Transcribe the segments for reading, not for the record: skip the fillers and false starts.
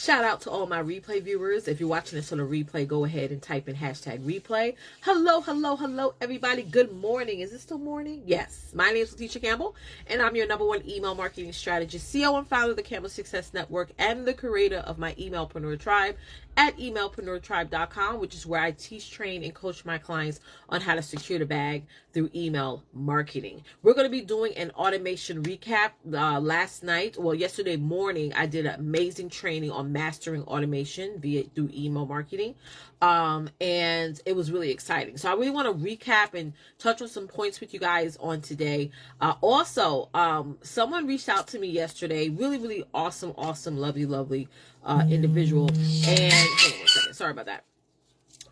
Shout out to all my replay viewers. If you're watching this on a replay, go ahead and type in hashtag replay. Hello, hello, hello, everybody. Good morning. Is it still morning? Yes. My name is Letitia Campbell, and I'm your #1 email marketing strategist, CEO and founder of the Campbell Success Network, and the creator of my Emailpreneur Tribe at emailpreneurtribe.com, which is where I teach, train, and coach my clients on how to secure the bag through email marketing. We're going to be doing an automation recap. Yesterday morning, I did an amazing training on mastering automation through email marketing. And it was really exciting. So I really want to recap and touch on some points with you guys on today. Someone reached out to me yesterday, really awesome, lovely individual. And hold on 1 second, sorry about that.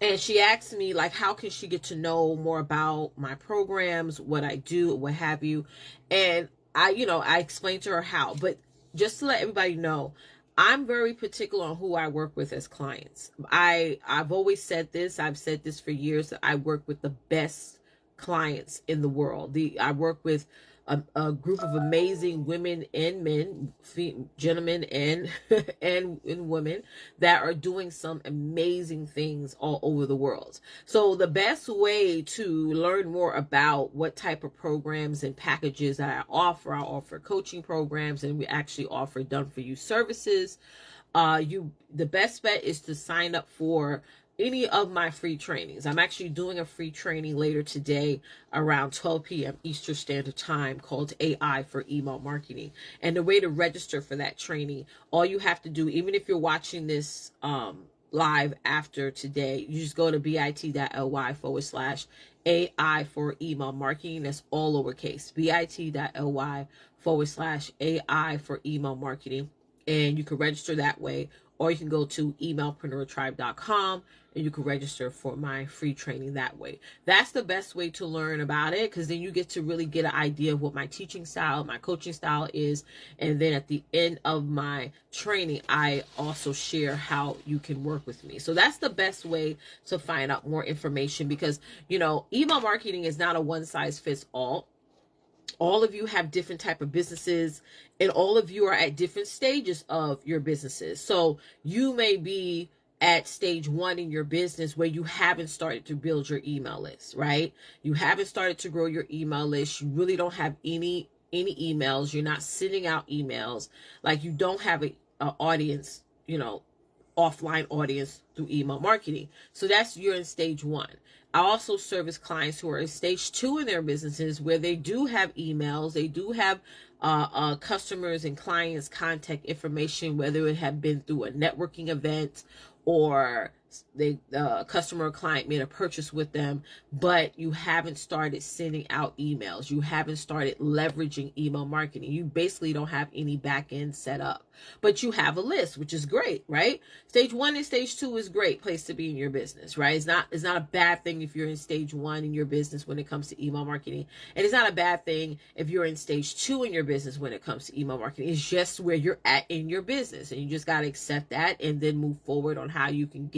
And she asked me, like, how can she get to know more about my programs, what I do, what have you. And I explained to her how. But just to let everybody know, I'm very particular on who I work with as clients. I've always said this. I've said this for years, that I work with the best clients in the world. I work with a group of amazing women and men, gentlemen and and women that are doing some amazing things all over the world. So the best way to learn more about what type of programs and packages that I offer coaching programs, and we actually offer done for you services. The best bet is to sign up for any of my free trainings. I'm actually doing a free training later today around 12 p.m. Eastern Standard Time called AI for Email Marketing. And the way to register for that training, all you have to do, even if you're watching this live after today, you just go to bit.ly/AI for Email Marketing. That's all lowercase. bit.ly/AI for Email Marketing. And you can register that way, or you can go to emailpreneurtribe.com and you can register for my free training that way. That's the best way to learn about it, because then you get to really get an idea of what my teaching style, my coaching style is. And then at the end of my training, I also share how you can work with me. So that's the best way to find out more information, because, email marketing is not a one size fits all. All of you have different type of businesses, and all of you are at different stages of your businesses. So you may be at stage 1 in your business where you haven't started to build your email list, right? You haven't started to grow your email list. You really don't have any emails. You're not sending out emails. Like, you don't have an audience, offline audience through email marketing. So you're in stage 1. I also service clients who are in stage 2 in their businesses, where they do have emails, they do have customers and clients' contact information, whether it had been through a networking event or the customer or client made a purchase with them, but you haven't started sending out emails. You haven't started leveraging email marketing. You basically don't have any back end set up, but you have a list, which is great, right? Stage 1 and stage 2 is a great place to be in your business, right? It's not a bad thing if you're in stage 1 in your business when it comes to email marketing. And it's not a bad thing if you're in stage 2 in your business when it comes to email marketing. It's just where you're at in your business, and you just got to accept that and then move forward on how you can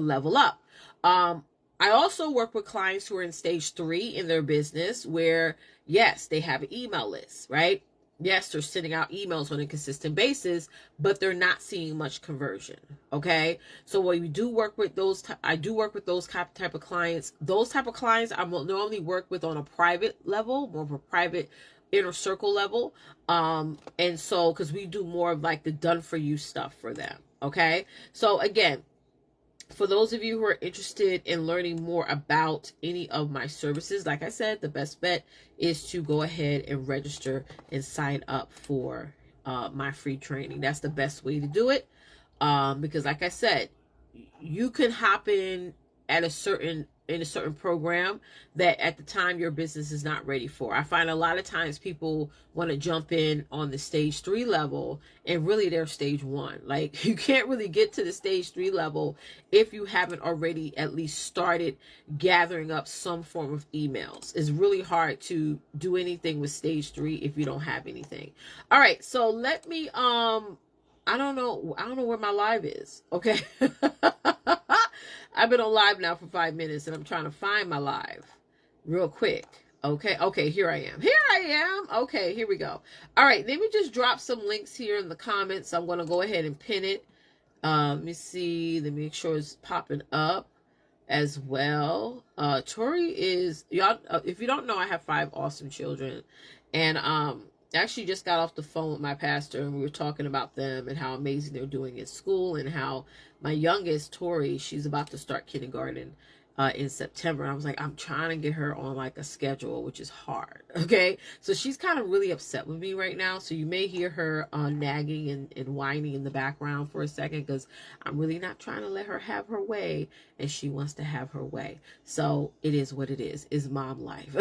level up. I also work with clients who are in stage 3 in their business, where, yes, they have an email list, right? Yes, they're sending out emails on a consistent basis, but they're not seeing much conversion. Okay. So when we do work with those, I do work with those type of clients. Those type of clients I will normally work with on a private level, more of a private inner circle level. And so, cause we do more of like the done for you stuff for them. Okay. So again, for those of you who are interested in learning more about any of my services, like I said, the best bet is to go ahead and register and sign up for my free training. That's the best way to do it, because like I said, you can hop in at a certain program that at the time your business is not ready for. I find a lot of times people want to jump in on the stage 3 level, and really they're stage 1. Like, you can't really get to the stage 3 level if you haven't already at least started gathering up some form of emails. It's really hard to do anything with stage 3 if you don't have anything. All right, so let me I don't know where my live is. Okay. I've been on live now for 5 minutes, and I'm trying to find my live real quick. Okay, here I am. Okay, here we go. All right, let me just drop some links here in the comments. I'm going to go ahead and pin it Let me see. Let me make sure it's popping up as well. Tori is y'all. If you don't know, I have 5 awesome children, and actually just got off the phone with my pastor, and we were talking about them and how amazing they're doing in school, and how my youngest Tori, she's about to start kindergarten in September. I was like, I'm trying to get her on like a schedule, which is hard. Okay. So she's kind of really upset with me right now. So you may hear her nagging and whining in the background for a second, because I'm really not trying to let her have her way, and she wants to have her way. So it is what it is. It's mom life.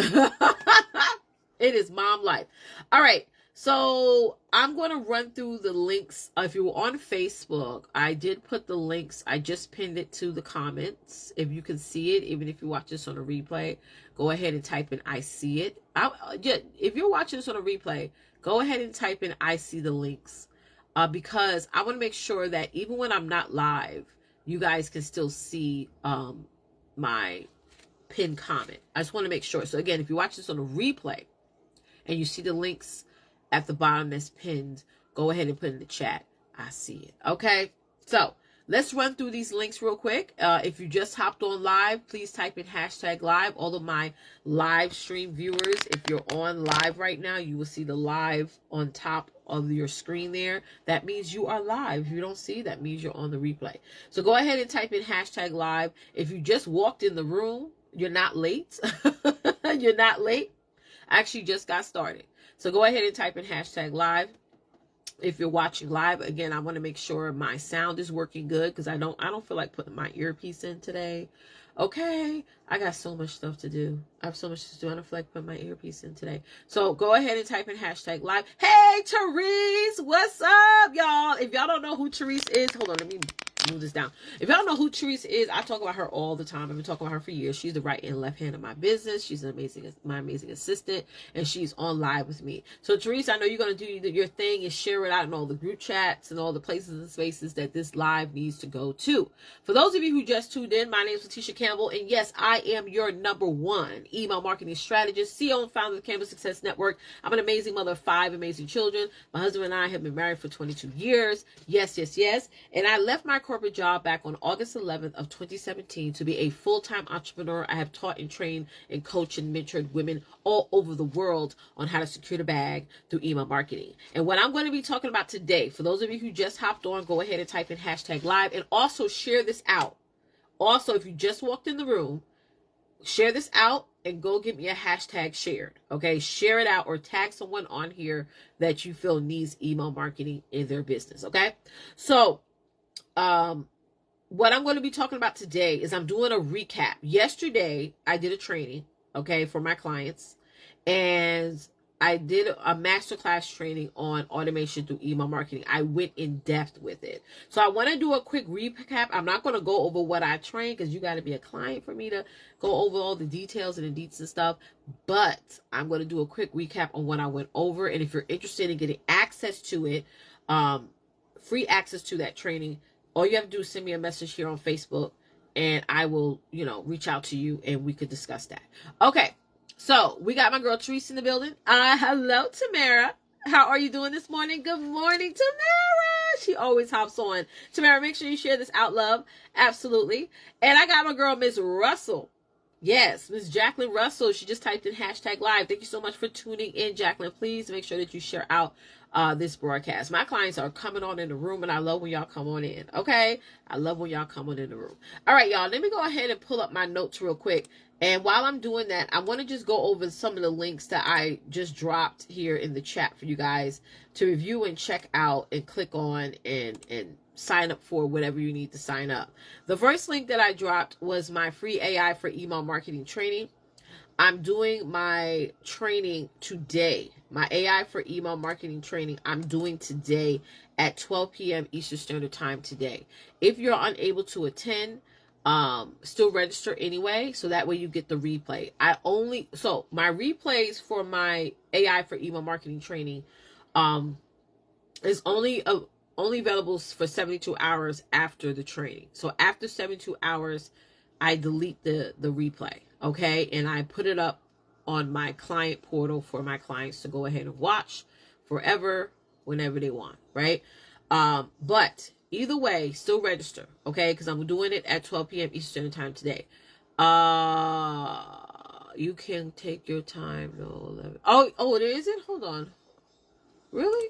It is mom life. All right. So I'm going to run through the links. If you're on Facebook, I did put the links. I just pinned it to the comments. If you can see it, even if you watch this on a replay, go ahead and type in I see it. If you're watching this on a replay, go ahead and type in I see the links. Because I want to make sure that even when I'm not live, you guys can still see my pinned comment. I just want to make sure. So again, if you watch this on a replay and you see the links at the bottom that's pinned, go ahead and put in the chat, I see it. Okay, so let's run through these links real quick. If you just hopped on live, please type in #live. All of my live stream viewers, if you're on live right now, you will see the live on top of your screen there. That means you are live. If you don't see, that means you're on the replay. So go ahead and type in #live. If you just walked in the room, you're not late. You're not late. I actually just got started. So go ahead and type in #live. If you're watching live, again, I want to make sure my sound is working good, because I don't feel like putting my earpiece in today. Okay, I got so much stuff to do. I have so much to do. I don't feel like putting my earpiece in today. So go ahead and type in #live. Hey, Therese, what's up, y'all? If y'all don't know who Therese is, hold on, let me move this down. If y'all know who Therese is, I talk about her all the time. I've been talking about her for years. She's the right and left hand of my business. She's my amazing assistant, and she's on live with me. So Therese, I know you're going to do your thing and share it out in all the group chats and all the places and spaces that this live needs to go to. For those of you who just tuned in, my name is Letitia Campbell, and yes, I am your #1 email marketing strategist, CEO and founder of the Campbell Success Network. I'm an amazing mother of 5 amazing children. My husband and I have been married for 22 years. Yes, yes, yes. And I left my corporate job back on August 11th of 2017 to be a full-time entrepreneur. I have taught and trained and coached and mentored women all over the world on how to secure the bag through email marketing. And what I'm going to be talking about today, for those of you who just hopped on, go ahead and type in #live, and also share this out. Also, if you just walked in the room, share this out and go get me a #shared. Okay, share it out or tag someone on here that you feel needs email marketing in their business. Okay, so what I'm going to be talking about today is I'm doing a recap. Yesterday, I did a training, okay, for my clients, and I did a masterclass training on automation through email marketing. I went in depth with it. So I want to do a quick recap. I'm not going to go over what I trained, because you got to be a client for me to go over all the details and the deets and stuff. But I'm going to do a quick recap on what I went over. And if you're interested in getting access to it, free access to that training, all you have to do is send me a message here on Facebook, and I will, reach out to you and we could discuss that. Okay. So we got my girl Therese in the building. Hello, Tamara. How are you doing this morning? Good morning, Tamara. She always hops on. Tamara, make sure you share this out, love. Absolutely. And I got my girl, Miss Russell. Yes, Miss Jacqueline Russell. She just typed in #live. Thank you so much for tuning in, Jacqueline. Please make sure that you share out this broadcast. My clients are coming on in the room, and I love when y'all come on in. Okay? I love when y'all come on in the room. All right, y'all. Let me go ahead and pull up my notes real quick. And while I'm doing that, I want to just go over some of the links that I just dropped here in the chat for you guys to review and check out and click on and sign up for whatever you need to sign up. The first link that I dropped was my free AI for email marketing training. I'm doing my training today. My AI for email marketing training, I'm doing today at 12 p.m. Eastern Standard Time today. If you're unable to attend, still register anyway, so that way you get the replay. So my replays for my AI for email marketing training is only available for 72 hours after the training. So after 72 hours, I delete the replay, okay? And I put it up on my client portal for my clients to go ahead and watch forever, whenever they want, right? But Either way, still register, okay? Because I'm doing it at 12 p.m. Eastern time today. You can take your time. No, 11. Oh, it isn't? Hold on. Really?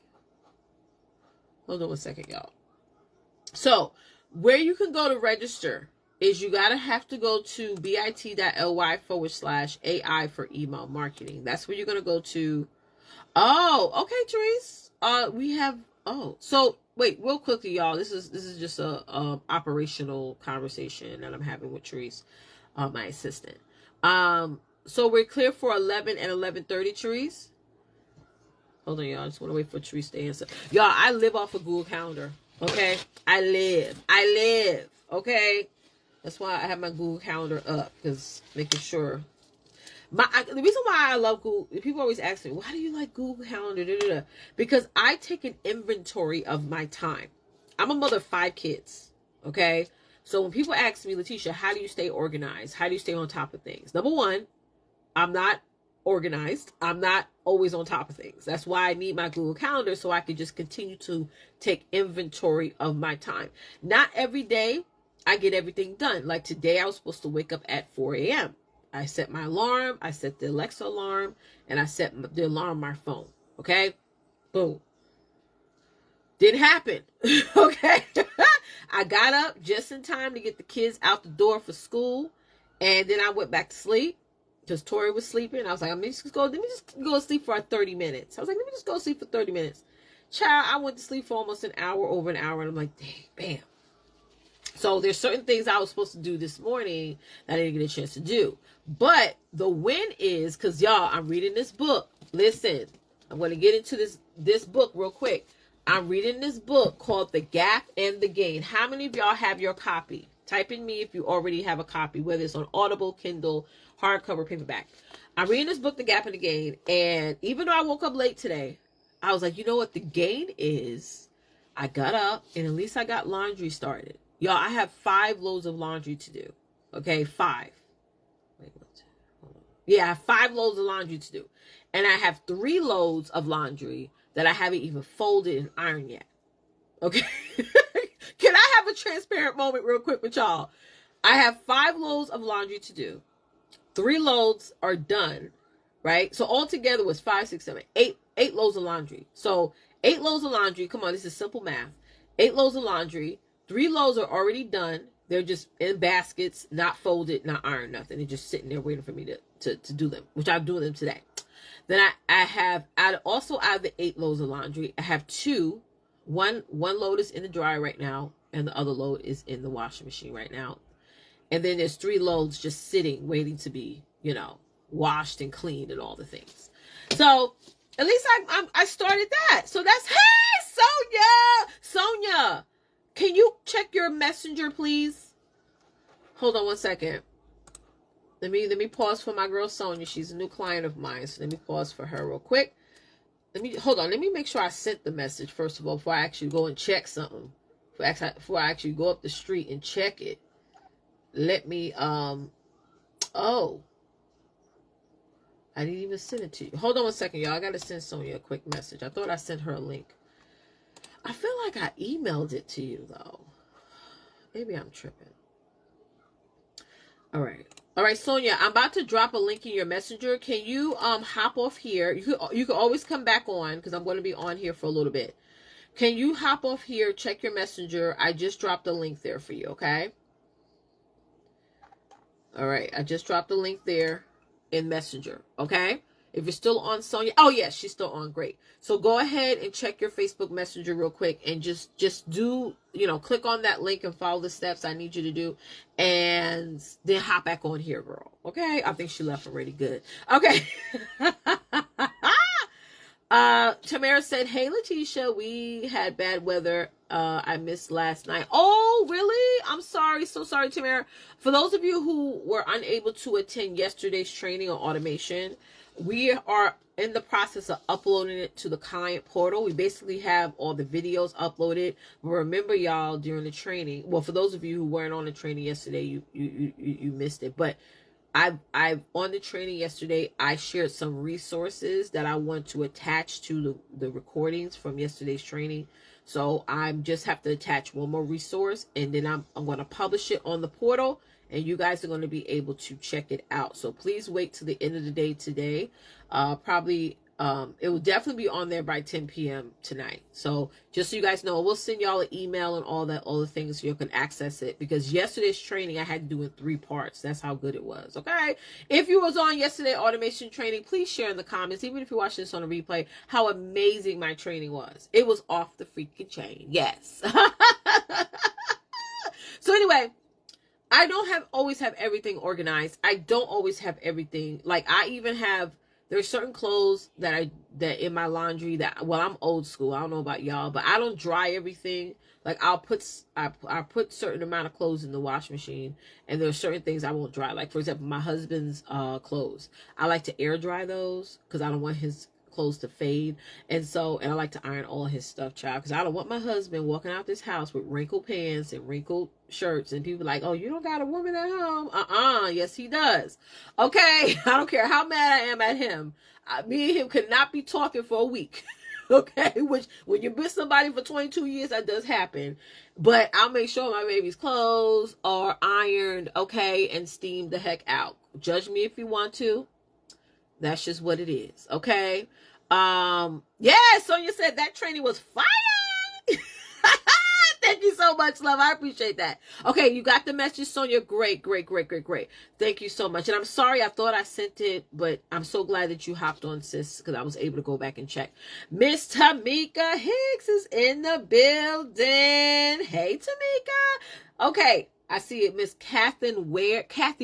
Hold on 1 second, y'all. So, where you can go to register is you have to go to bit.ly/AI for email marketing. That's where you're going to go to. Oh, okay, Therese. We have, so wait, real quickly, y'all. This is just a operational conversation that I'm having with Therese, my assistant. So we're clear for 11 and 11:30, Therese. Hold on, y'all. I just want to wait for Therese to answer. Y'all, I live off a Google Calendar. Okay, I live. Okay, that's why I have my Google Calendar up, because making sure. The reason why I love Google, people always ask me, why do you like Google Calendar? Da, da, da. Because I take an inventory of my time. I'm a mother of 5 kids. Okay, so when people ask me, Letitia, how do you stay organized? How do you stay on top of things? Number one, I'm not organized. I'm not always on top of things. That's why I need my Google Calendar, so I can just continue to take inventory of my time. Not every day I get everything done. Like today, I was supposed to wake up at 4 a.m. I set my alarm, I set the Alexa alarm, and I set the alarm on my phone. Okay? Boom. Didn't happen. Okay? I got up just in time to get the kids out the door for school, and then I went back to sleep. Because Tori was sleeping. I was like, let me just go to sleep for 30 minutes. I was like, let me just go to sleep for 30 minutes. Child, I went to sleep for almost an hour, over an hour, and I'm like, dang, bam. So there's certain things I was supposed to do this morning that I didn't get a chance to do. But the win is, because y'all, I'm reading this book. Listen, I'm going to get into this book real quick. I'm reading this book called The Gap and the Gain. How many of y'all have your copy? Type in me if you already have a copy, whether it's on Audible, Kindle, hardcover, paperback. I'm reading this book, The Gap and the Gain, and even though I woke up late today, I was like, you know what the gain is? I got up, and at least I got laundry started. Y'all, I have 5 loads of laundry to do. Okay, 5. Wait, hold on. Yeah, I have 5 loads of laundry to do. And I have 3 loads of laundry that I haven't even folded and ironed yet. Okay? Can I have a transparent moment real quick with y'all? I have 5 loads of laundry to do. 3 loads are done, right? So altogether was 5, 6, 7, 8 loads of laundry. So 8 loads of laundry. Come on, this is simple math. 8 loads of laundry. 3 loads are already done. They're just in baskets, not folded, not ironed, nothing. They're just sitting there waiting for me to do them, which I'm doing them today. Then I have out of the 8 loads of laundry, I have 2. One load is in the dryer right now, and the other load is in the washing machine right now. And then there's 3 loads just sitting, waiting to be, washed and cleaned and all the things. So at least I started that. So that's, hey, Sonia, can you check your messenger, please? Hold on 1 second. Let me pause for my girl Sonia. She's a new client of mine, so let me pause for her real quick. Hold on. Let me make sure I sent the message first of all before I actually go and check something. Before I actually go up the street and check it. Let me, I didn't even send it to you. Hold on 1 second, y'all. I got to send Sonia a quick message. I thought I sent her a link. I feel like I emailed it to you, though. Maybe I'm tripping. All right, Sonia, I'm about to drop a link in your messenger. Can you hop off here? You can always come back on, because I'm going to be on here for a little bit. Can you hop off here, check your messenger? I just dropped a link there for you, okay? All right, I just dropped the link there in Messenger, okay? If you're still on, Sonia, oh yes, she's still on, great. So go ahead and check your Facebook Messenger real quick and just do, click on that link and follow the steps I need you to do, and then hop back on here, girl, okay? I think she left already, good. Okay. Tamara said, hey, Letitia, we had bad weather. I missed last night. Oh, really? I'm sorry. So sorry, Tamara. For those of you who were unable to attend yesterday's training on automation, we are in the process of uploading it to the client portal. We basically have all the videos uploaded. But remember, y'all, during the training, well, for those of you who weren't on the training yesterday, you missed it. But I've on the training yesterday, I shared some resources that I want to attach to the recordings from yesterday's training. So I just have to attach one more resource, and then I'm going to publish it on the portal, and you guys are going to be able to check it out. So please wait till the end of the day today. Probably it will definitely be on there by 10 p.m. tonight. So just so you guys know, we'll send y'all an email and all the things so you can access it, because yesterday's training I had to do in 3 parts. That's how good it was. Okay. If you was on yesterday automation training, please share in the comments, even if you're watching this on a replay, how amazing my training was. It was off the freaking chain. Yes. So anyway, I don't always have everything organized. I don't always have everything. Like, I even have, there's certain clothes that in my laundry that, well, I'm old school. I don't know about y'all, but I don't dry everything. Like, I put certain amount of clothes in the washing machine, and there are certain things I won't dry. Like, for example, my husband's clothes. I like to air dry those because I don't want his clothes to fade. And I like to iron all his stuff, child, because I don't want my husband walking out this house with wrinkled pants and wrinkled shirts, and people like, oh, you don't got a woman at home. Yes, he does. Okay. I don't care how mad I am at him. Me and him could not be talking for a week. Okay. Which, when you're with somebody for 22 years, that does happen. But I'll make sure my baby's clothes are ironed, okay, and steamed the heck out. Judge me if you want to. That's just what it is. Okay. Yeah, Sonia said that training was fire. Thank you so much, love. I appreciate that. Okay, you got the message, Sonia. Great. Thank you so much. And I'm sorry, I thought I sent it, but I'm so glad that you hopped on, sis, because I was able to go back and check. Miss Tamika Hicks is in the building. Hey, Tamika. Okay, I see it. Miss Kathy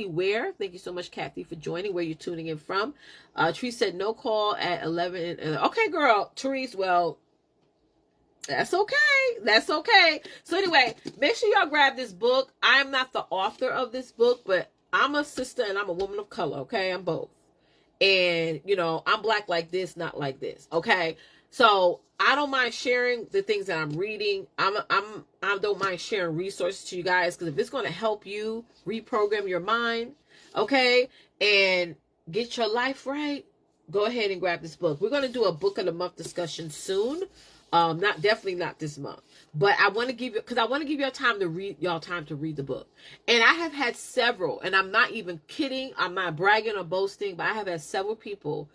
Ware. Thank you so much, Kathy, for joining. Where you're tuning in from. Therese said no call at 11. Okay, girl. Therese, well, that's okay. So anyway, make sure y'all grab this book. I'm not the author of this book, but I'm a sister and I'm a woman of color. Okay, I'm both. And I'm black like this, not like this. Okay, so I don't mind sharing the things that I'm reading. I don't mind sharing resources to you guys, because if it's going to help you reprogram your mind, okay, and get your life right, go ahead and grab this book. We're going to do a book of the month discussion soon. Definitely not this month, but I want to give y'all time to read the book. And I have had several, and I'm not even kidding. I'm not bragging or boasting, but I have had several people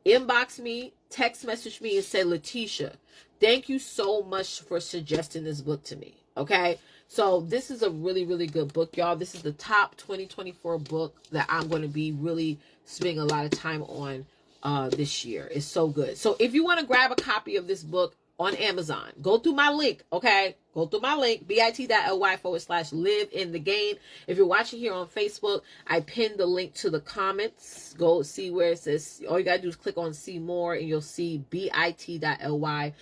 inbox me, text message me, and say, Letitia, thank you so much for suggesting this book to me. Okay. So this is a really, really good book, y'all. This is the top 2024 book that I'm going to be really spending a lot of time on this year. It's so good. So if you want to grab a copy of this book on Amazon, go through my link. Okay. Go through my link, bit.ly/live in the gain. If you're watching here on Facebook, I pinned the link to the comments. Go see where it says, all you got to do is click on see more, and you'll see bit.ly/live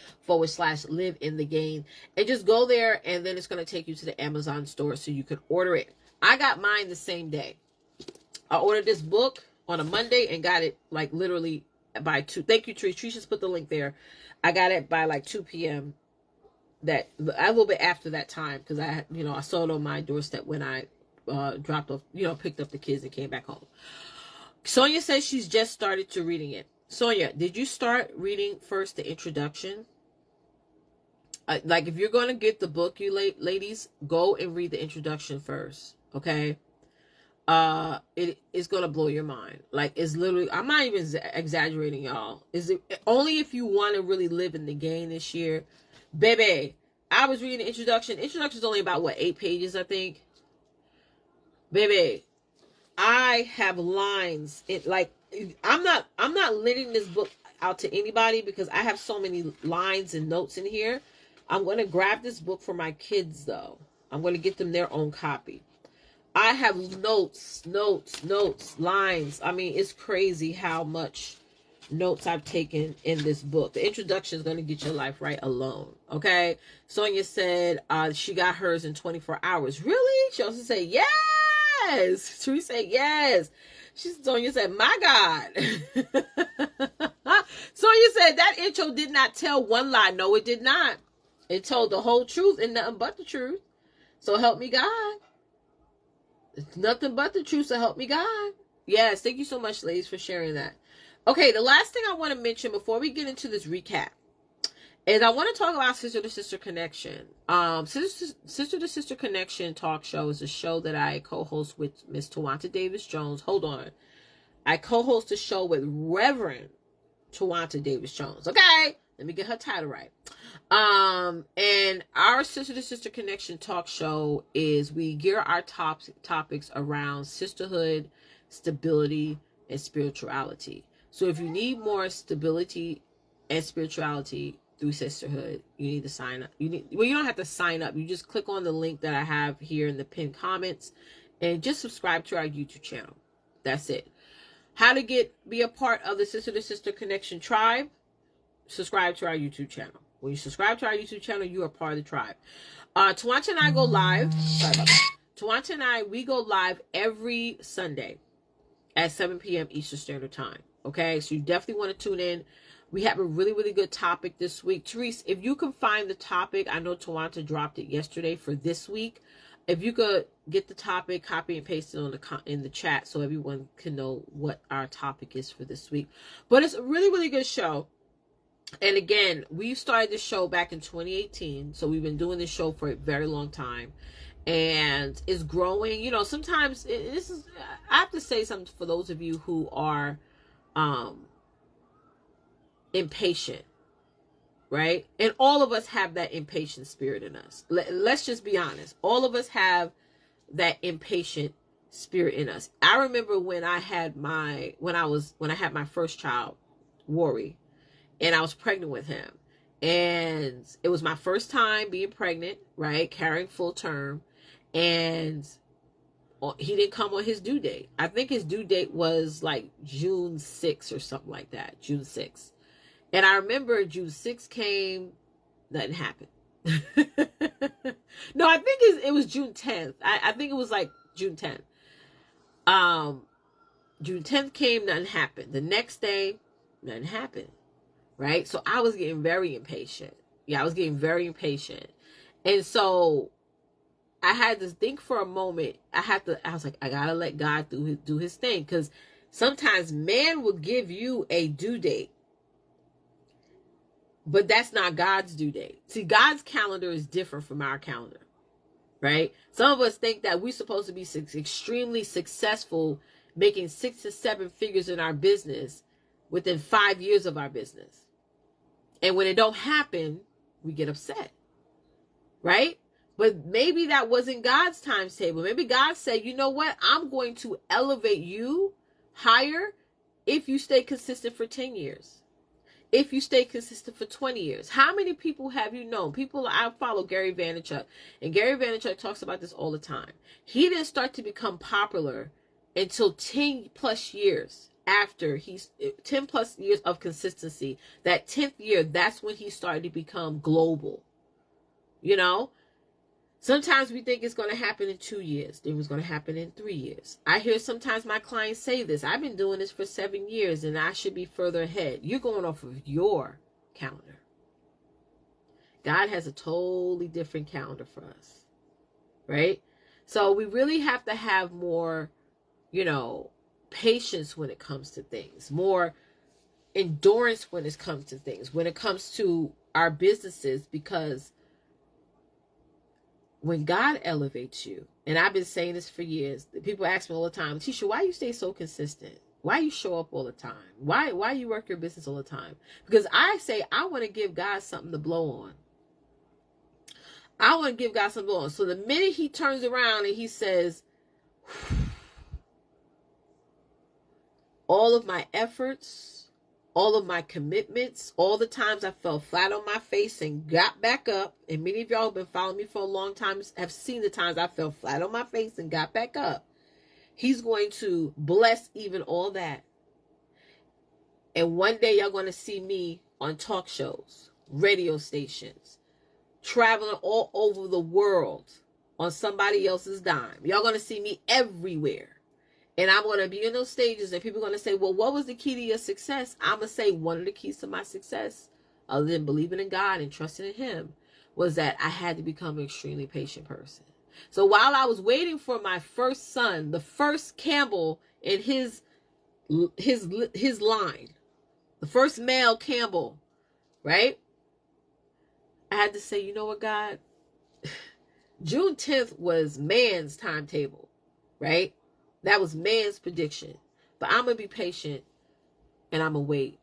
in the gain. And just go there, and then it's going to take you to the Amazon store so you can order it. I got mine the same day. I ordered this book on a Monday and got it like literally by 2. Thank you, Trish. Trish just put the link there. I got it by like 2 p.m. a little bit after that time, because I saw it on my doorstep when I dropped off, picked up the kids and came back home. Sonia says she's just started to reading it. Sonia, did you start reading first the introduction? Like, if you're going to get the book, you ladies, go and read the introduction first. Okay. It is going to blow your mind. Like, it's literally, I'm not even exaggerating, y'all. Is it only if you want to really live in the game this year? Baby, I was reading the introduction. Introduction is only about 8 pages, I think. Baby, I have lines. I'm not lending this book out to anybody, because I have so many lines and notes in here. I'm going to grab this book for my kids, though. I'm going to get them their own copy. I have notes, lines. I mean, it's crazy how much notes I've taken in this book. The introduction is going to get your life right alone. Okay. Sonia said she got hers in 24 hours. Really? She also said, yes. Teresa said, yes. Sonia said, my God. Sonia said that intro did not tell one lie. No, it did not. It told the whole truth and nothing but the truth. So help me God. It's nothing but the truth, so help me God. Yes, thank you so much, ladies, for sharing that. Okay, the last thing I want to mention before we get into this recap And I want to talk about Sister to Sister Connection. Sister to Sister Connection talk show is a show that I co-host with Miss Tawanta Davis Jones. Hold on. I co-host a show with Reverend Tawanta Davis Jones. Okay, let me get her title right. And our Sister to Sister Connection talk show is we gear our topics around sisterhood, stability, and spirituality. So if you need more stability and spirituality through sisterhood, you need to sign up. You don't have to sign up. You just click on the link that I have here in the pinned comments and just subscribe to our YouTube channel. That's it. How to be a part of the Sister to Sister Connection tribe? Subscribe to our YouTube channel. When you subscribe to our YouTube channel, you are part of the tribe. Tawanta and I go live. Sorry about that. Tawanta and we go live every Sunday at 7 p.m. Eastern Standard Time. Okay, so you definitely want to tune in. We have a really, really good topic this week. Therese, if you can find the topic, I know Tawanta dropped it yesterday for this week. If you could get the topic, copy and paste it in the chat so everyone can know what our topic is for this week. But it's a really, really good show. And again, we started this show back in 2018. So we've been doing this show for a very long time. And it's growing. You know, sometimes I have to say something for those of you who are impatient, right? And all of us have that impatient spirit in us. Let's just be honest. All of us have that impatient spirit in us. I remember when I had my first child, Worry, and I was pregnant with him. And it was my first time being pregnant, right? Carrying full term. And he didn't come on his due date. I think his due date was like June 6th or something like that. June 6th. And I remember June 6th came, nothing happened. No, I think it was June 10th. I think it was like June 10th. June 10th came, nothing happened. The next day, nothing happened. Right? So I was getting very impatient. Yeah, I was getting very impatient. And so I had to think for a moment. I was like, I gotta let God do his thing. Because sometimes man will give you a due date. But that's not God's due date. See, God's calendar is different from our calendar. Right? Some of us think that we're supposed to be extremely successful, making 6 to 7 figures in our business within 5 years of our business. And when it don't happen, we get upset. Right? But maybe that wasn't God's timetable. Maybe God said, you know what? I'm going to elevate you higher if you stay consistent for 10 years. If you stay consistent for 20 years. How many people have you known? People, I follow Gary Vaynerchuk. And Gary Vaynerchuk talks about this all the time. He didn't start to become popular until 10 plus years after 10 plus years of consistency. That 10th year, that's when he started to become global. You know? Sometimes we think it's going to happen in 2 years. Then it's going to happen in 3 years. I hear sometimes my clients say this. I've been doing this for 7 years and I should be further ahead. You're going off of your calendar. God has a totally different calendar for us. Right? So we really have to have more, patience when it comes to things. More endurance when it comes to things. When it comes to our businesses, because when God elevates you, and I've been saying this for years, people ask me all the time, Tisha, why you stay so consistent? Why you show up all the time? Why you work your business all the time? Because I say, I want to give God something to blow on. I want to give God something to blow on. So the minute he turns around and he says, all of my efforts, all of my commitments, all the times I fell flat on my face and got back up, and many of y'all have been following me for a long time have seen the times I fell flat on my face and got back up. He's going to bless even all that. And one day y'all going to see me on talk shows, radio stations, traveling all over the world on somebody else's dime. Y'all going to see me everywhere. And I'm going to be in those stages and people are going to say, well, what was the key to your success? I'm going to say one of the keys to my success, other than believing in God and trusting in him, was that I had to become an extremely patient person. So while I was waiting for my first son, the first Campbell in his line, the first male Campbell, right? I had to say, you know what, God? June 10th was man's timetable, right? That was man's prediction. But I'm going to be patient and I'm going to wait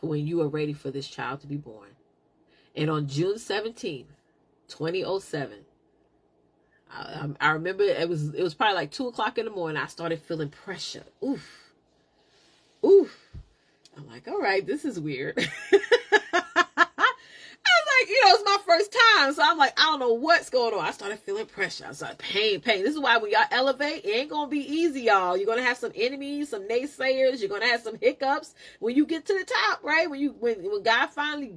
for when you are ready for this child to be born. And on June 17th, 2007, I remember it was probably like 2 o'clock in the morning. I started feeling pressure. Oof. I'm like, all right, this is weird. It's my first time. So I'm like, I don't know what's going on. I started feeling pressure. I started pain. This is why when y'all elevate, it ain't going to be easy, y'all. You're going to have some enemies, some naysayers. You're going to have some hiccups when you get to the top, right? When God finally,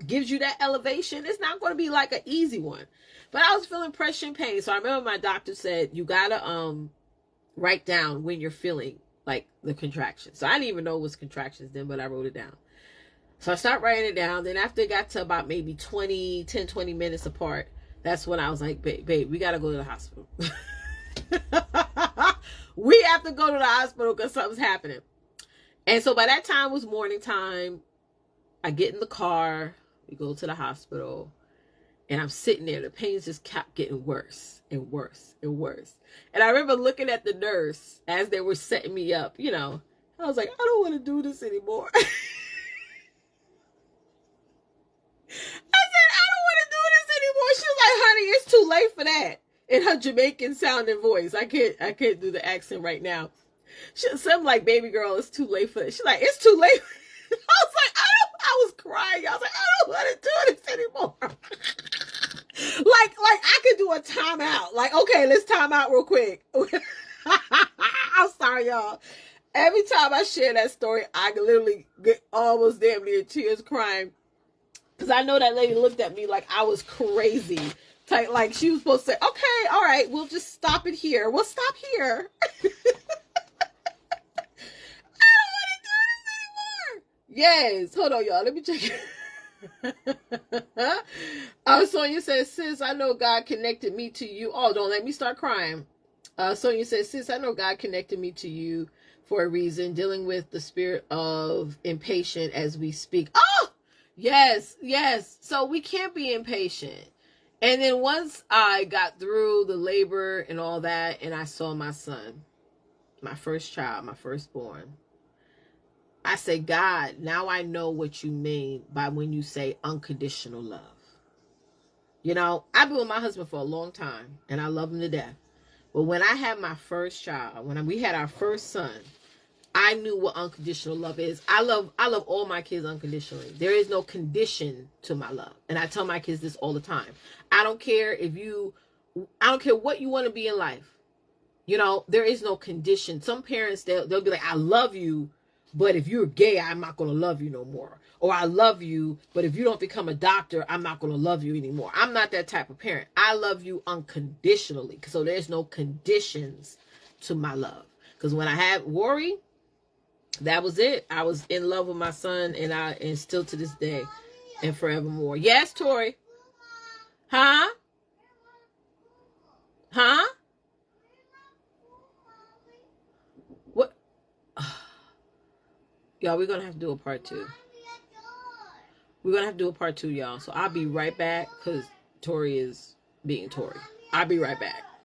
gives you that elevation, it's not going to be like an easy one. But I was feeling pressure and pain. So I remember my doctor said, you got to write down when you're feeling like the contractions. So I didn't even know it was contractions then, but I wrote it down. So I started writing it down. Then after it got to about maybe 20 minutes apart, that's when I was like, babe, we got to go to the hospital. We have to go to the hospital because something's happening. And so by that time it was morning time. I get in the car. We go to the hospital. And I'm sitting there. The pains just kept getting worse and worse and worse. And I remember looking at the nurse as they were setting me up. I was like, I don't want to do this anymore. She was like, honey, it's too late for that. In her Jamaican sounding voice. I can't do the accent right now. Something like, baby girl, it's too late for that. She's like, it's too late. I was like, I was crying. I was like, I don't want to do this anymore. like I could do a timeout. Like, okay, let's time out real quick. I'm sorry, y'all. Every time I share that story, I literally get almost damn near tears crying. Because I know that lady looked at me like I was crazy. Like she was supposed to say, okay, all right, we'll just stop it here. We'll stop here. I don't want to do this anymore. Yes. Hold on, y'all. Let me check it. Sonia says, sis, I know God connected me to you. Oh, don't let me start crying. Sonia says, sis, I know God connected me to you for a reason, dealing with the spirit of impatient as we speak. Oh! Yes. So we can't be impatient. And then once I got through the labor and all that, and I saw my son, my first child, my firstborn, I said, God, now I know what you mean by when you say unconditional love. I've been with my husband for a long time, and I love him to death. But when I had my first child, when we had our first son, I knew what unconditional love is. I love all my kids unconditionally. There is no condition to my love. And I tell my kids this all the time. I don't care what you want to be in life. There is no condition. Some parents, they'll be like, I love you, but if you're gay, I'm not going to love you no more. Or I love you, but if you don't become a doctor, I'm not going to love you anymore. I'm not that type of parent. I love you unconditionally. So there's no conditions to my love. Because when I had Worry, that was it. I was in love with my son, and still to this day and forevermore. Yes, Tori. Huh? What? Y'all, we're going to have to do a part 2. We're going to have to do a part 2, y'all. So I'll be right back because Tori is being Tori. I'll be right back.